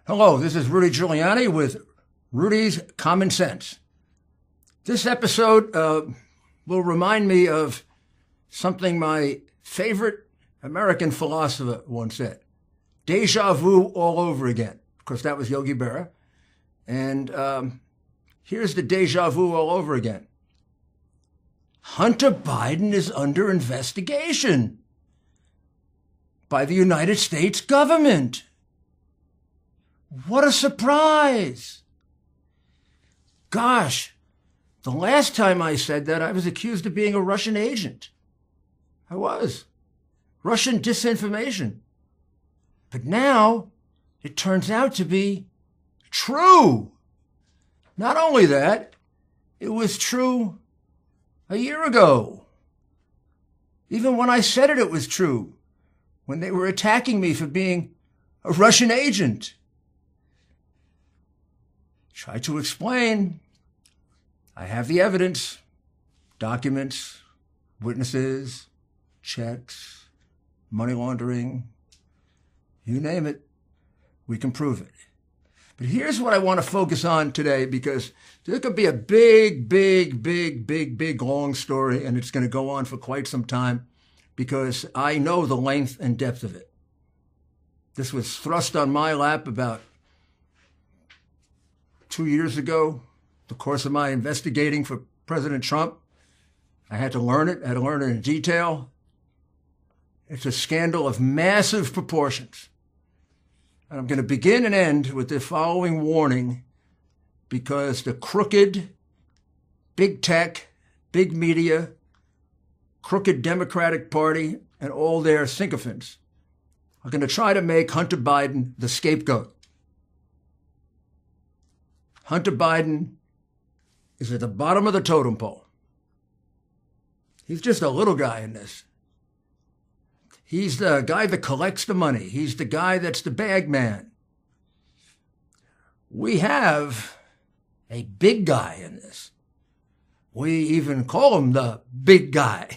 Hello, this is Rudi Giuliani with Rudi's Common Sense. This episode will remind me of something my favorite American philosopher once said. Deja vu all over again. Of course, that was Yogi Berra. And here's the deja vu all over again. Hunter Biden is under investigation by the United States government. What a surprise. Gosh, the last time I said that, I was accused of being a Russian agent. I was. Russian disinformation. But now it turns out to be true. Not only that, it was true a year ago. Even when I said it, it was true. When they were attacking me for being a Russian agent. Try to explain. I have the evidence, documents, witnesses, checks, money laundering, you name it, we can prove it. But here's what I want to focus on today, because there could be a big, long story, and it's going to go on for quite some time, because I know the length and depth of it. This was thrust on my lap about 2 years ago, the course of my investigating for President Trump. I had to learn it. I had to learn it in detail. It's a scandal of massive proportions. And I'm going to begin and end with the following warning, because the crooked, big tech, big media, crooked Democratic Party, and all their sycophants are going to try to make Hunter Biden the scapegoat. Hunter Biden is at the bottom of the totem pole. He's just a little guy in this. He's the guy that collects the money. He's the guy that's the bag man. We have a big guy in this. We even call him the big guy,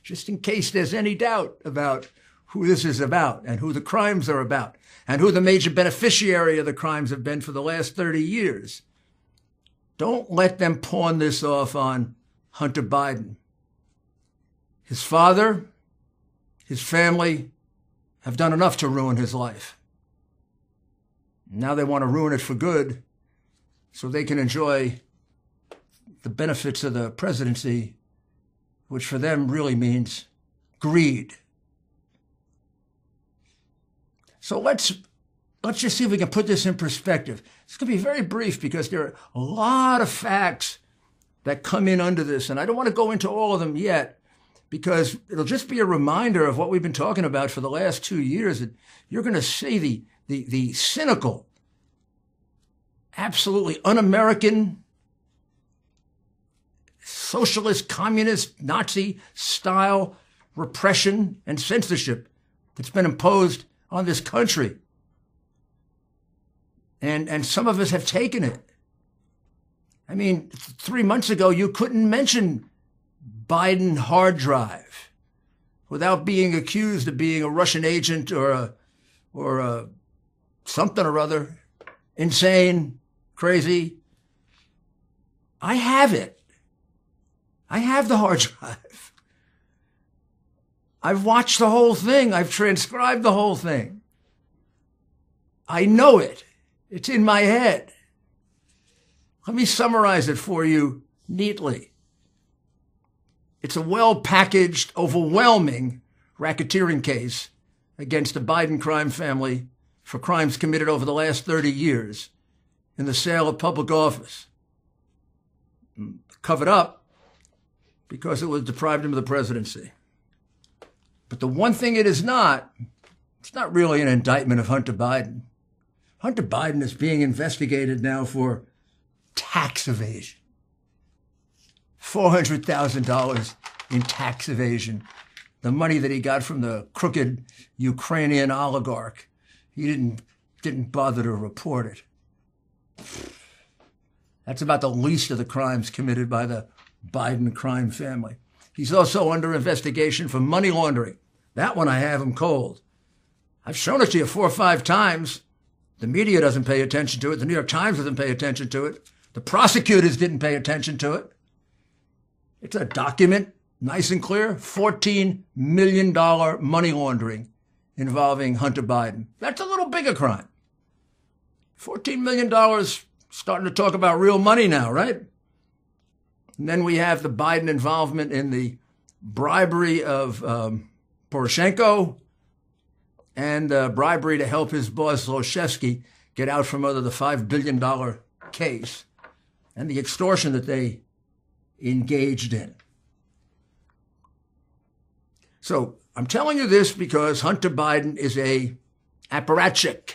just in case there's any doubt about who this is about and who the crimes are about and who the major beneficiary of the crimes have been for the last 30 years. Don't let them pawn this off on Hunter Biden. His father, his family have done enough to ruin his life. Now they want to ruin it for good so they can enjoy the benefits of the presidency, which for them really means greed. So let's just see if we can put this in perspective. It's going to be very brief because there are a lot of facts that come in under this, and I don't want to go into all of them yet because it'll just be a reminder of what we've been talking about for the last 2 years. And you're going to see the cynical, absolutely un-American, socialist, communist, Nazi-style repression and censorship that's been imposed on this country. And some of us have taken it. I mean, 3 months ago, you couldn't mention Biden hard drive without being accused of being a Russian agent or a something or other, insane, crazy. I have it. I have the hard drive. I've watched the whole thing. I've transcribed the whole thing. I know it. It's in my head. Let me summarize it for you neatly. It's a well-packaged, overwhelming racketeering case against the Biden crime family for crimes committed over the last 30 years in the sale of public office. Covered up because it was deprived him of the presidency. But the one thing it is not, it's not really an indictment of Hunter Biden. Hunter Biden is being investigated now for tax evasion. $400,000 in tax evasion. The money that he got from the crooked Ukrainian oligarch. He didn't bother to report it. That's about the least of the crimes committed by the Biden crime family. He's also under investigation for money laundering. That one I have him cold. I've shown it to you 4 or 5 times. The media doesn't pay attention to it. The New York Times doesn't pay attention to it. The prosecutors didn't pay attention to it. It's a document, nice and clear, $14 million money laundering involving Hunter Biden. That's a little bigger crime. $14 million, starting to talk about real money now, right? And then we have the Biden involvement in the bribery of Poрошenko and bribery to help his boss, Zlочевский, get out from under the $5 billion case and the extortion that they engaged in. So I'm telling you this because Hunter Biden is a apparatchik.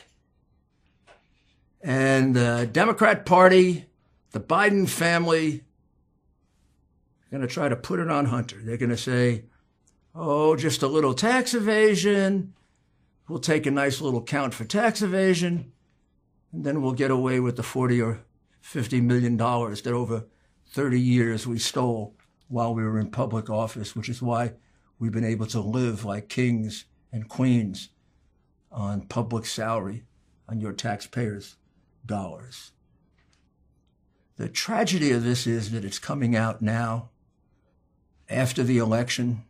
And the Democrat Party, the Biden family, are going to try to put it on Hunter. They're going to say, oh, just a little tax evasion. We'll take a nice little count for tax evasion. And then we'll get away with the $40 or $50 million that over 30 years we stole while we were in public office, which is why we've been able to live like kings and queens on public salary, on your taxpayers' dollars. The tragedy of this is that it's coming out now, after the election.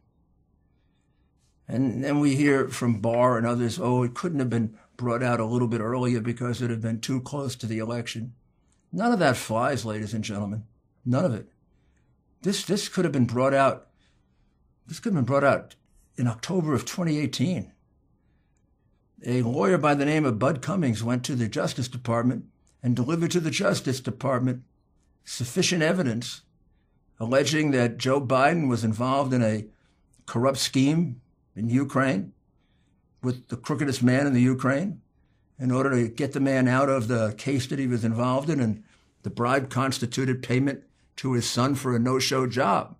And then we hear from Barr and others, oh, it couldn't have been brought out a little bit earlier because it had been too close to the election. None of that flies, ladies and gentlemen. None of it. This could have been brought out. This could have been brought out in October of 2018. A lawyer by the name of Bud Cummings went to the Justice Department and delivered to the Justice Department sufficient evidence alleging that Joe Biden was involved in a corrupt scheme in Ukraine with the crookedest man in the Ukraine in order to get the man out of the case that he was involved in, and the bribe constituted payment to his son for a no-show job.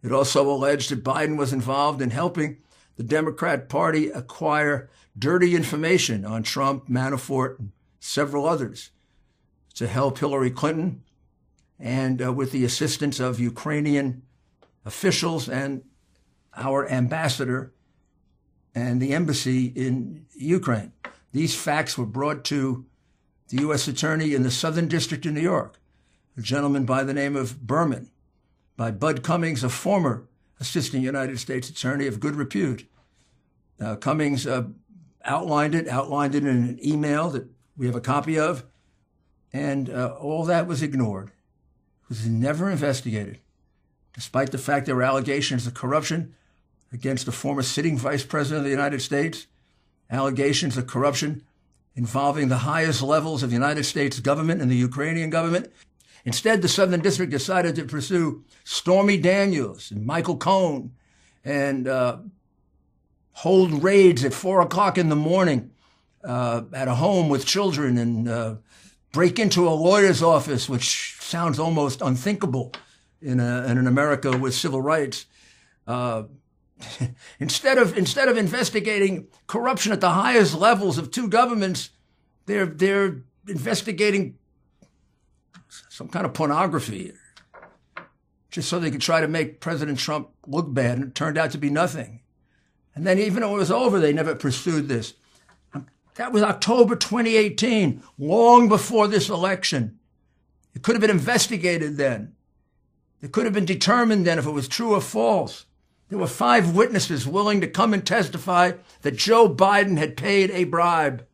It also alleged that Biden was involved in helping the Democrat Party acquire dirty information on Trump, Manafort, and several others to help Hillary Clinton, and with the assistance of Ukrainian officials and our ambassador and the embassy in Ukraine. These facts were brought to the U.S. Attorney in the Southern District of New York, a gentleman by the name of Berman, by Bud Cummings, a former Assistant United States Attorney of good repute. Cummings outlined it in an email that we have a copy of, and all that was ignored. It was never investigated, despite the fact there were allegations of corruption against a former sitting vice president of the United States, allegations of corruption involving the highest levels of the United States government and the Ukrainian government. Instead, the Southern District decided to pursue Stormy Daniels and Michael Cohen and hold raids at 4 o'clock in the morning at a home with children and break into a lawyer's office, which sounds almost unthinkable in an America with civil rights. Instead of investigating corruption at the highest levels of two governments, they're investigating some kind of pornography, just so they could try to make President Trump look bad, and it turned out to be nothing. And then even though it was over, they never pursued this. That was October 2018, long before this election. It could have been investigated then. It could have been determined then if it was true or false. There were 5 witnesses willing to come and testify that Joe Biden had paid a bribe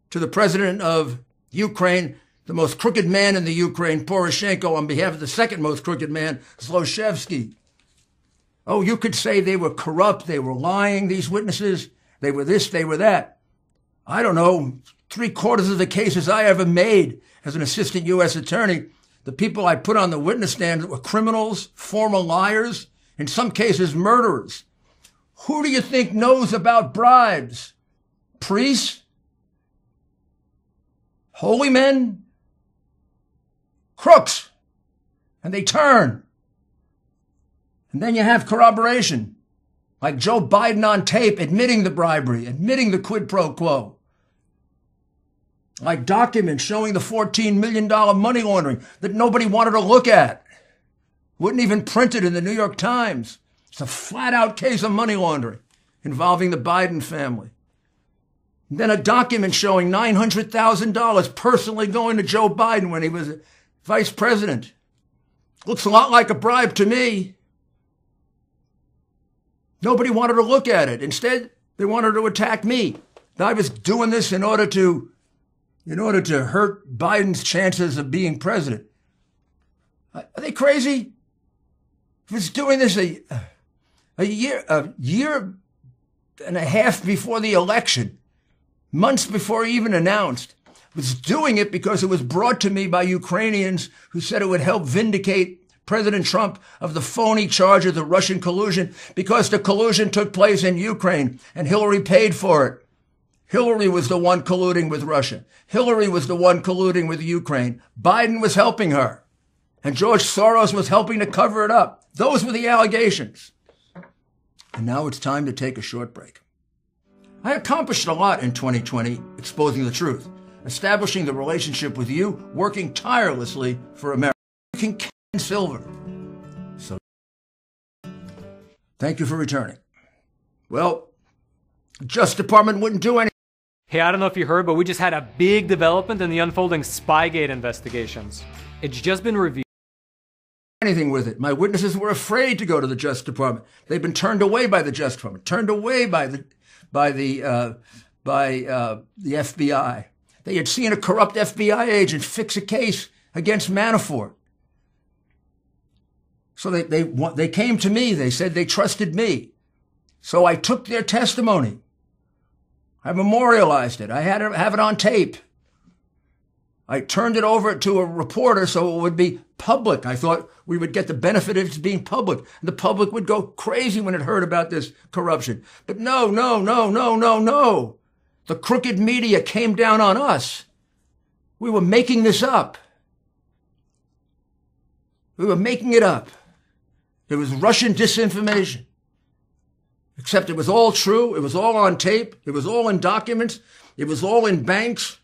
to the president of Ukraine, the most crooked man in the Ukraine, Poрошenko, on behalf of the second most crooked man, Zlочевский. Oh, you could say they were corrupt, they were lying, these witnesses, they were this, they were that. I don't know, 3/4 of the cases I ever made as an assistant U.S. attorney, the people I put on the witness stand were criminals, former liars, in some cases murderers. Who do you think knows about bribes? Priests? Holy men? Crooks. And they turn. And then you have corroboration, like Joe Biden on tape admitting the bribery, admitting the quid pro quo. Like documents showing the $14 million money laundering that nobody wanted to look at. Wouldn't even print it in the New York Times. It's a flat-out case of money laundering involving the Biden family. Then a document showing $900,000 personally going to Joe Biden when he was vice president. Looks a lot like a bribe to me. Nobody wanted to look at it. Instead, they wanted to attack me. I was doing this in order to hurt Biden's chances of being president. Are they crazy? I was doing this a year and a half before the election, months before he even announced. I was doing it because it was brought to me by Ukrainians who said it would help vindicate President Trump of the phony charge of the Russian collusion, because the collusion took place in Ukraine and Hillary paid for it. Hillary was the one colluding with Russia. Hillary was the one colluding with Ukraine. Biden was helping her. And George Soros was helping to cover it up. Those were the allegations. And now it's time to take a short break. I accomplished a lot in 2020, exposing the truth, establishing the relationship with you, working tirelessly for America. Silver. So, thank you for returning. Well, the Justice Department wouldn't do anything. Hey, I don't know if you heard, but we just had a big development in the unfolding Spygate investigations. It's just been reviewed. Anything with it. My witnesses were afraid to go to the Justice Department. They've been turned away by the Justice Department, turned away by the FBI. They had seen a corrupt FBI agent fix a case against Manafort. So they came to me. They said they trusted me. So I took their testimony. I memorialized it. I had to have it on tape. I turned it over to a reporter so it would be public. I thought we would get the benefit of it being public. The public would go crazy when it heard about this corruption. But no. The crooked media came down on us. We were making this up. We were making it up. It was Russian disinformation. Except it was all true. It was all on tape. It was all in documents. It was all in banks.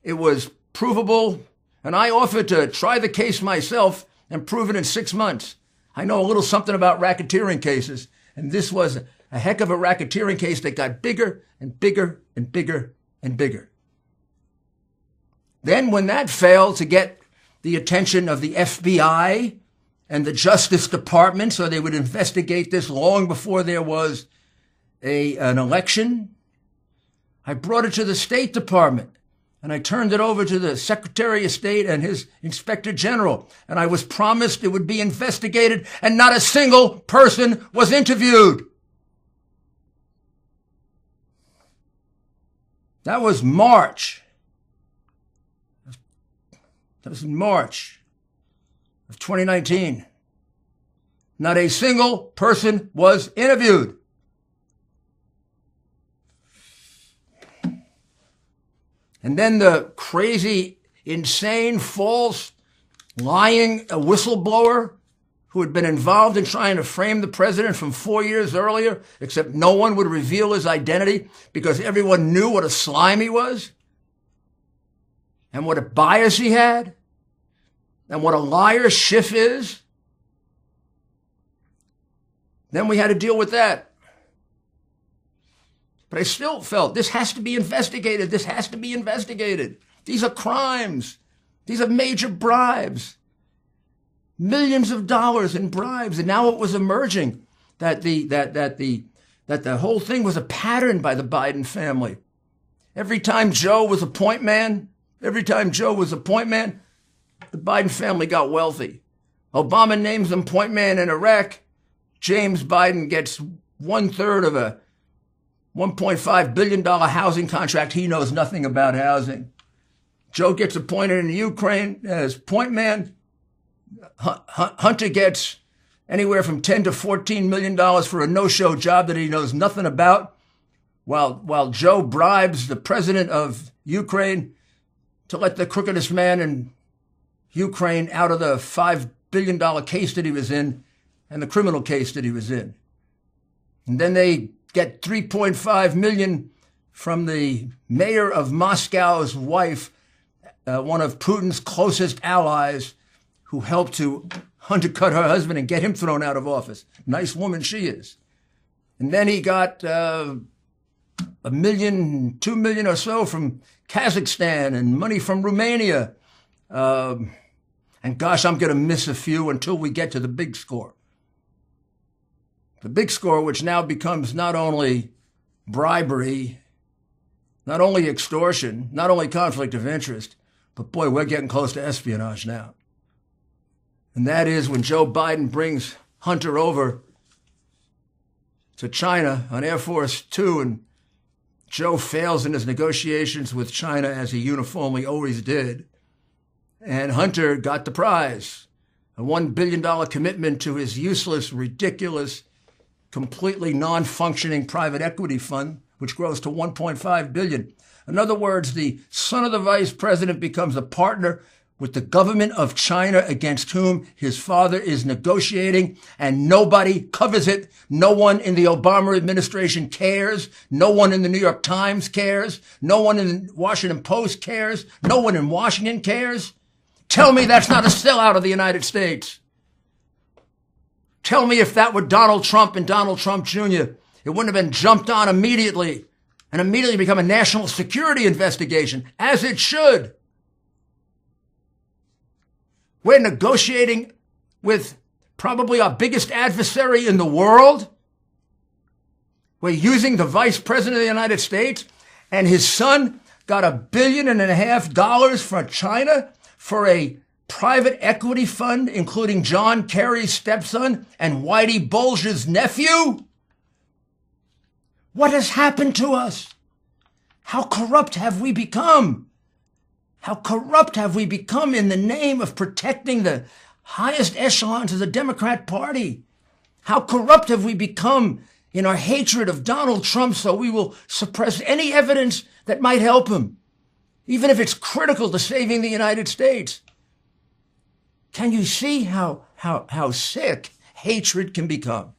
It was provable. And I offered to try the case myself and prove it in 6 months. I know a little something about racketeering cases. And this was a heck of a racketeering case that got bigger and bigger and bigger and bigger. Then when that failed to get the attention of the FBI and the Justice Department, so they would investigate this long before there was an election, I brought it to the State Department, and I turned it over to the Secretary of State and his Inspector General, and I was promised it would be investigated, and not a single person was interviewed. That was March. That was in March of 2019. Not a single person was interviewed. And then the crazy, insane, false, lying whistleblower who had been involved in trying to frame the president from 4 years earlier, except no one would reveal his identity because everyone knew what a slime he was and what a bias he had and what a liar Schiff is. Then we had to deal with that. But I still felt this has to be investigated. This has to be investigated. These are crimes. These are major bribes. Millions of dollars in bribes. And now it was emerging that the whole thing was a pattern by the Biden family. Every time Joe was a point man, the Biden family got wealthy. Obama names him point man in Iraq. James Biden gets 1/3 of a $1.5 billion housing contract. He knows nothing about housing. Joe gets appointed in Ukraine as point man. Hunter gets anywhere from $10 to $14 million for a no-show job that he knows nothing about, while Joe bribes the president of Ukraine to let the crookedest man in Ukraine out of the $5 billion case that he was in and the criminal case that he was in. And then they get $3.5 million from the mayor of Moscow's wife, one of Putin's closest allies, who helped to undercut her husband and get him thrown out of office. Nice woman she is. And then he got $1 million, $2 million or so from Kazakhstan and money from Romania. And gosh, I'm going to miss a few until we get to the big score. The big score, which now becomes not only bribery, not only extortion, not only conflict of interest, but boy, we're getting close to espionage now. And that is when Joe Biden brings Hunter over to China on Air Force Two, and Joe fails in his negotiations with China, as he uniformly always did. And Hunter got the prize, a $1 billion commitment to his useless, ridiculous, completely non-functioning private equity fund, which grows to $1.5 billion. In other words, the son of the vice president becomes a partner with the government of China against whom his father is negotiating, and nobody covers it. No one in the Obama administration cares. No one in the New York Times cares. No one in the Washington Post cares. No one in Washington cares. Tell me that's not a sellout of the United States. Tell me if that were Donald Trump and Donald Trump Jr., it wouldn't have been jumped on immediately and immediately become a national security investigation, as it should. We're negotiating with probably our biggest adversary in the world. We're using the vice president of the United States, and his son got $1.5 billion from China for a private equity fund, including John Kerry's stepson and Whitey Bulger's nephew. What has happened to us? How corrupt have we become? How corrupt have we become in the name of protecting the highest echelons of the Democrat Party? How corrupt have we become in our hatred of Donald Trump, so we will suppress any evidence that might help him, even if it's critical to saving the United States? Can you see how sick hatred can become?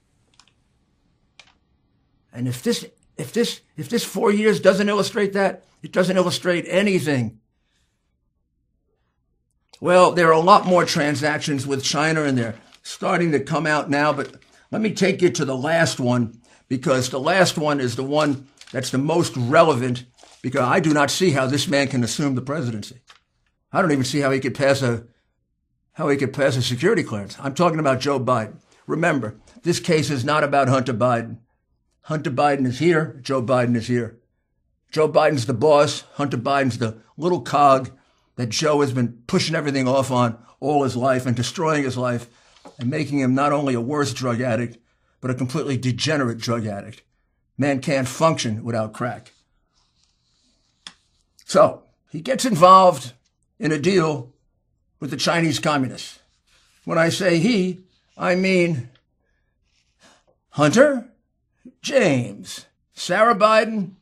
And if this 4 years doesn't illustrate that, it doesn't illustrate anything. Well, there are a lot more transactions with China, and they're starting to come out now, but let me take you to the last one, because the last one is the one that's the most relevant, because I do not see how this man can assume the presidency. I don't even see how he could pass a security clearance. I'm talking about Joe Biden. Remember, this case is not about Hunter Biden. Hunter Biden is here. Joe Biden is here. Joe Biden's the boss. Hunter Biden's the little cog that Joe has been pushing everything off on all his life and destroying his life and making him not only a worse drug addict, but a completely degenerate drug addict. Man can't function without crack. So he gets involved in a deal with the Chinese communists. When I say he, I mean Hunter, James, Sarah Biden,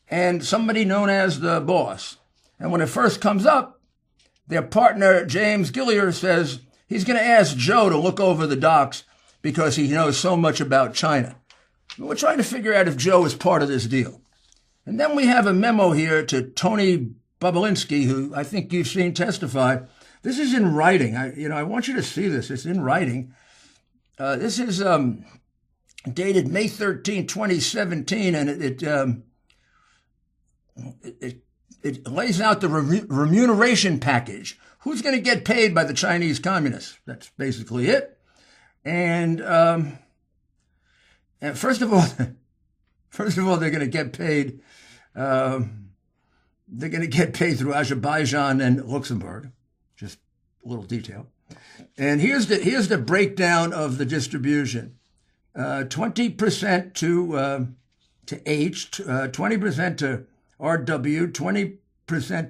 and somebody known as the boss. And when it first comes up, their partner, James Gilliar, says he's going to ask Joe to look over the docs because he knows so much about China. We're trying to figure out if Joe is part of this deal. And then we have a memo here to Tony Bobulinski, who I think you've seen testify. This is in writing. I want you to see this. It's in writing. This is dated May 13, 2017, and it lays out the remuneration package. Who's going to get paid by the Chinese communists? That's basically it. And first of all, they're going to get paid. They're going to get paid through Azerbaijan and Luxembourg. Just a little detail. And here's the breakdown of the distribution: 20% to H, 20% to RW, 20%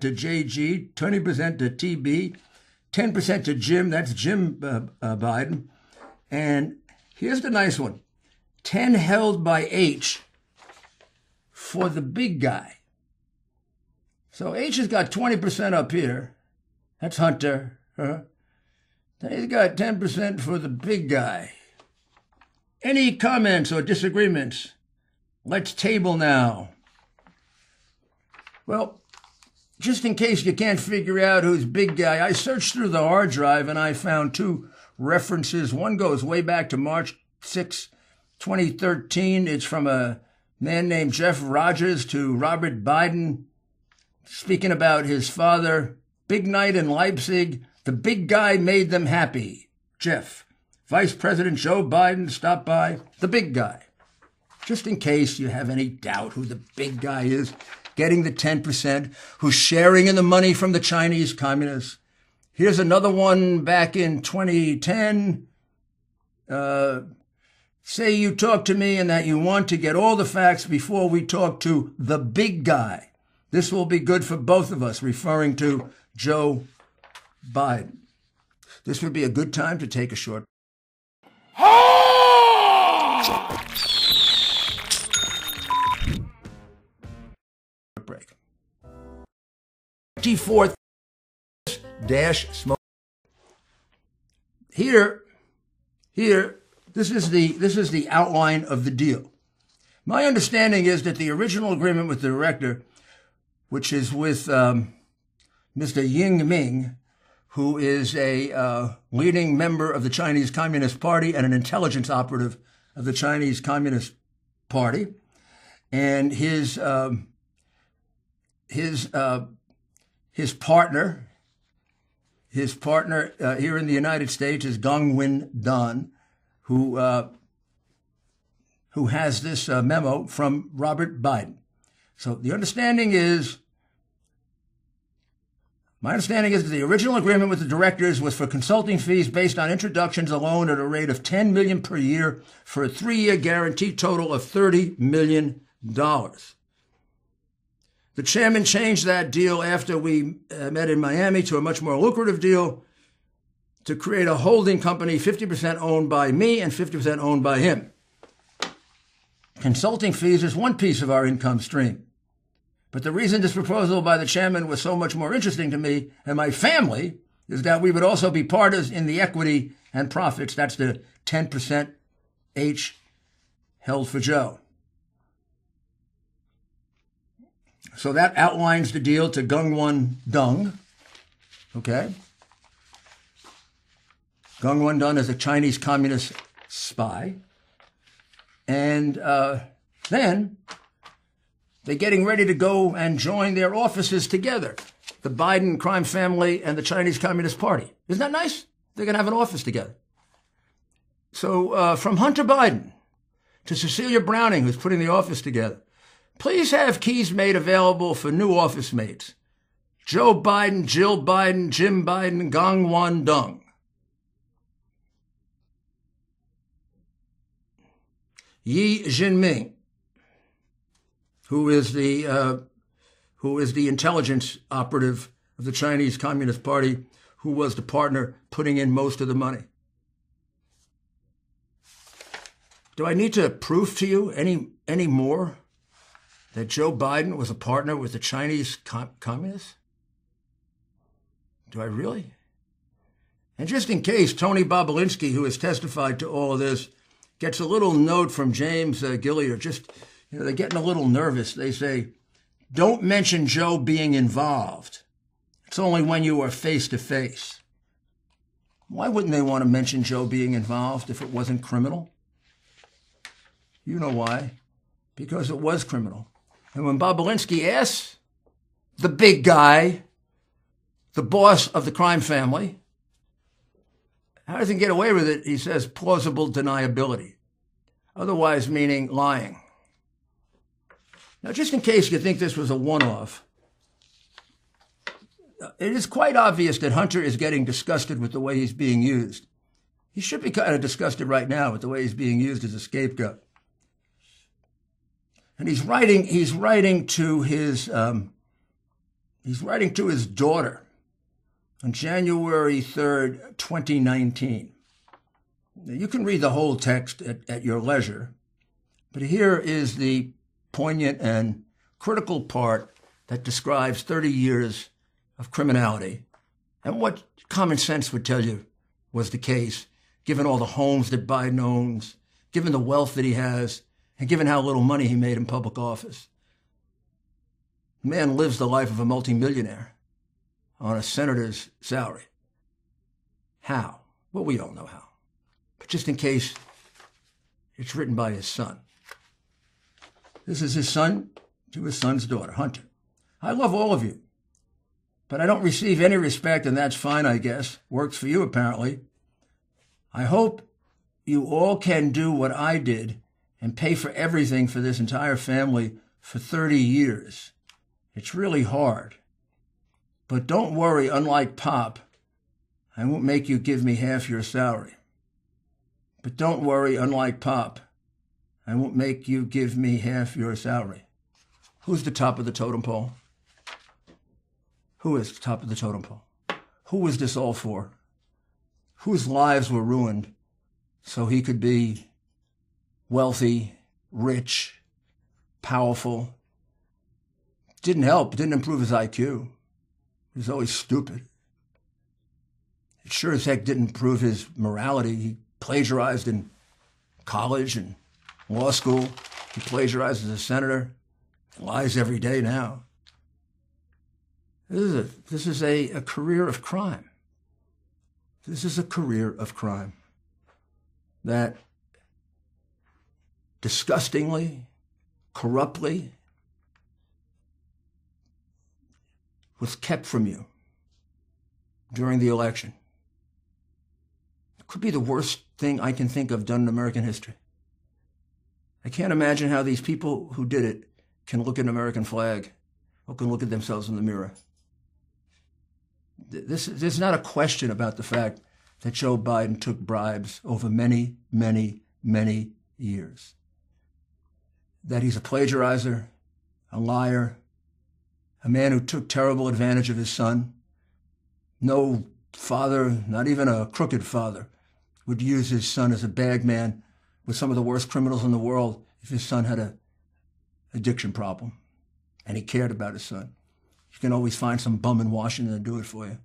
to JG, 20% to TB, 10% to Jim. That's Jim Biden. And here's the nice one: 10 held by H for the big guy. So H has got 20% up here. That's Hunter. Then he's got 10% for the big guy. Any comments or disagreements? Let's table now. Well, just in case you can't figure out who's big guy, I searched through the hard drive and I found two references. One goes way back to March 6, 2013. It's from a man named Jeff Rogers to Robert Biden, speaking about his father. Big night in Leipzig. The big guy made them happy. Jeff. Vice President Joe Biden stopped by. The big guy. Just in case you have any doubt who the big guy is, getting the 10%, who's sharing in the money from the Chinese communists. Here's another one back in 2010. Say you talk to me and that you want to get all the facts before we talk to the big guy. This will be good for both of us, referring to Joe Biden. This would be a good time to take a short break. 24th dash smoke. Here, this is the outline of the deal. My understanding is that the original agreement with the director, which is with Mr. Ying Ming, who is a leading member of the Chinese Communist Party and an intelligence operative of the Chinese Communist Party, and his partner here in the United States is Gongwin Dan, who has this memo from Robert Biden. So my understanding is that the original agreement with the directors was for consulting fees based on introductions alone at a rate of $10 million per year for a 3-year guaranteed total of $30 million. The chairman changed that deal after we met in Miami to a much more lucrative deal to create a holding company 50% owned by me and 50% owned by him. Consulting fees is one piece of our income stream. But the reason this proposal by the chairman was so much more interesting to me and my family is that we would also be partners in the equity and profits. That's the 10% H held for Joe. So that outlines the deal to Gongwon Dung. Okay. Gongwon Dan is a Chinese communist spy. And then they're getting ready to go and join their offices together, the Biden crime family and the Chinese Communist Party. Isn't that nice? They're going to have an office together. So from Hunter Biden to Cecilia Browning, who's putting the office together, please have keys made available for new office mates. Joe Biden, Jill Biden, Jim Biden, Gongwon Dung. Yi Jinming, who is the intelligence operative of the Chinese Communist Party, who was the partner putting in most of the money. Do I need to prove to you any more that Joe Biden was a partner with the Chinese communists? Do I really? And just in case Tony Bobolinsky, who has testified to all of this, gets a little note from James Gilliard, they're getting a little nervous. They say, don't mention Joe being involved. It's only when you are face to face. Why wouldn't they want to mention Joe being involved if it wasn't criminal? You know why. Because it was criminal. And when Bobolinsky asks the big guy, the boss of the crime family, how does he get away with it? He says plausible deniability. Otherwise meaning lying. Now, just in case you think this was a one-off, it is quite obvious that Hunter is getting disgusted with the way he's being used. He should be kind of disgusted right now with the way he's being used as a scapegoat. And he's writing to his daughter on January 3rd, 2019. Now, you can read the whole text at your leisure, but here is the poignant and critical part that describes 30 years of criminality and what common sense would tell you was the case, given all the homes that Biden owns, given the wealth that he has, and given how little money he made in public office. The man lives the life of a multimillionaire on a senator's salary. How? Well, we all know how. But just in case, it's written by his son. This is his son to his son's daughter, Hunter. I love all of you, but I don't receive any respect, and that's fine, I guess. Works for you, apparently. I hope you all can do what I did and pay for everything for this entire family for 30 years. It's really hard. But don't worry, unlike Pop, I won't make you give me half your salary. But don't worry, unlike Pop, I won't make you give me half your salary. Who's the top of the totem pole? Who is the top of the totem pole? Who was this all for? Whose lives were ruined so he could be wealthy, rich, powerful? Didn't help, didn't improve his IQ. He was always stupid. It sure as heck didn't improve his morality. He plagiarized in college and law school. He plagiarized as a senator. He lies every day now. This is a career of crime. This is a career of crime that disgustingly, corruptly was kept from you during the election. It could be the worst thing I can think of done in American history. I can't imagine how these people who did it can look at an American flag or can look at themselves in the mirror. There's not a question about the fact that Joe Biden took bribes over many, many, many years. That he's a plagiarizer, a liar, a man who took terrible advantage of his son. No father, not even a crooked father, would use his son as a bag man with some of the worst criminals in the world if his son had an addiction problem and he cared about his son. You can always find some bum in Washington to do it for you.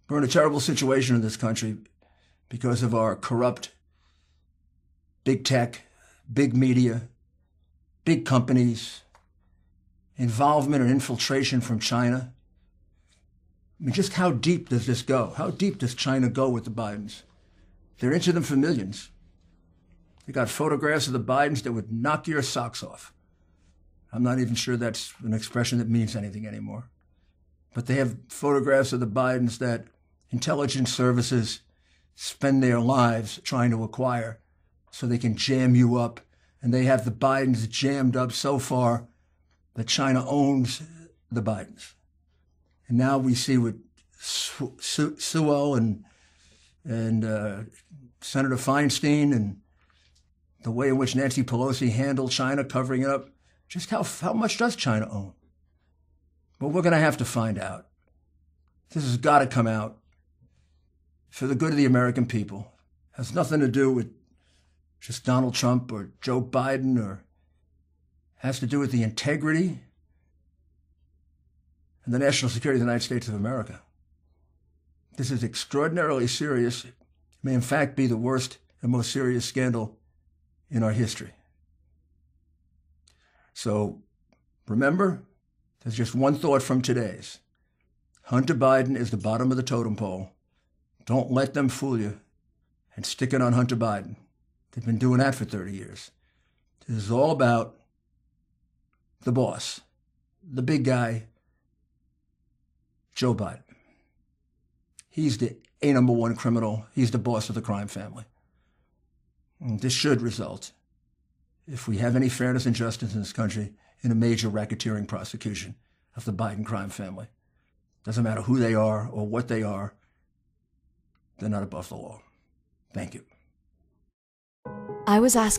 We're in a terrible situation in this country because of our corrupt big tech, big media, big companies, involvement and infiltration from China. I mean, just how deep does this go? How deep does China go with the Bidens? They're into them for millions. They got photographs of the Bidens that would knock your socks off. I'm not even sure that's an expression that means anything anymore. But they have photographs of the Bidens that intelligence services spend their lives trying to acquire so they can jam you up. And they have the Bidens jammed up so far that China owns the Bidens. And now we see with Sewell and Senator Feinstein and the way in which Nancy Pelosi handled China, covering it up, just how much does China own? Well, we're going to have to find out. This has got to come out for the good of the American people. It has nothing to do with just Donald Trump or Joe Biden, or has to do with the integrity and the national security of the United States of America. This is extraordinarily serious. It may in fact be the worst and most serious scandal in our history. So remember, there's just one thought from today's. Hunter Biden is the bottom of the totem pole. Don't let them fool you and stick it on Hunter Biden. They've been doing that for 30 years. This is all about the boss, the big guy, Joe Biden. He's the number one criminal. He's the boss of the crime family. And this should result, if we have any fairness and justice in this country, in a major racketeering prosecution of the Biden crime family. Doesn't matter who they are or what they are, they're not above the law. Thank you. I was asked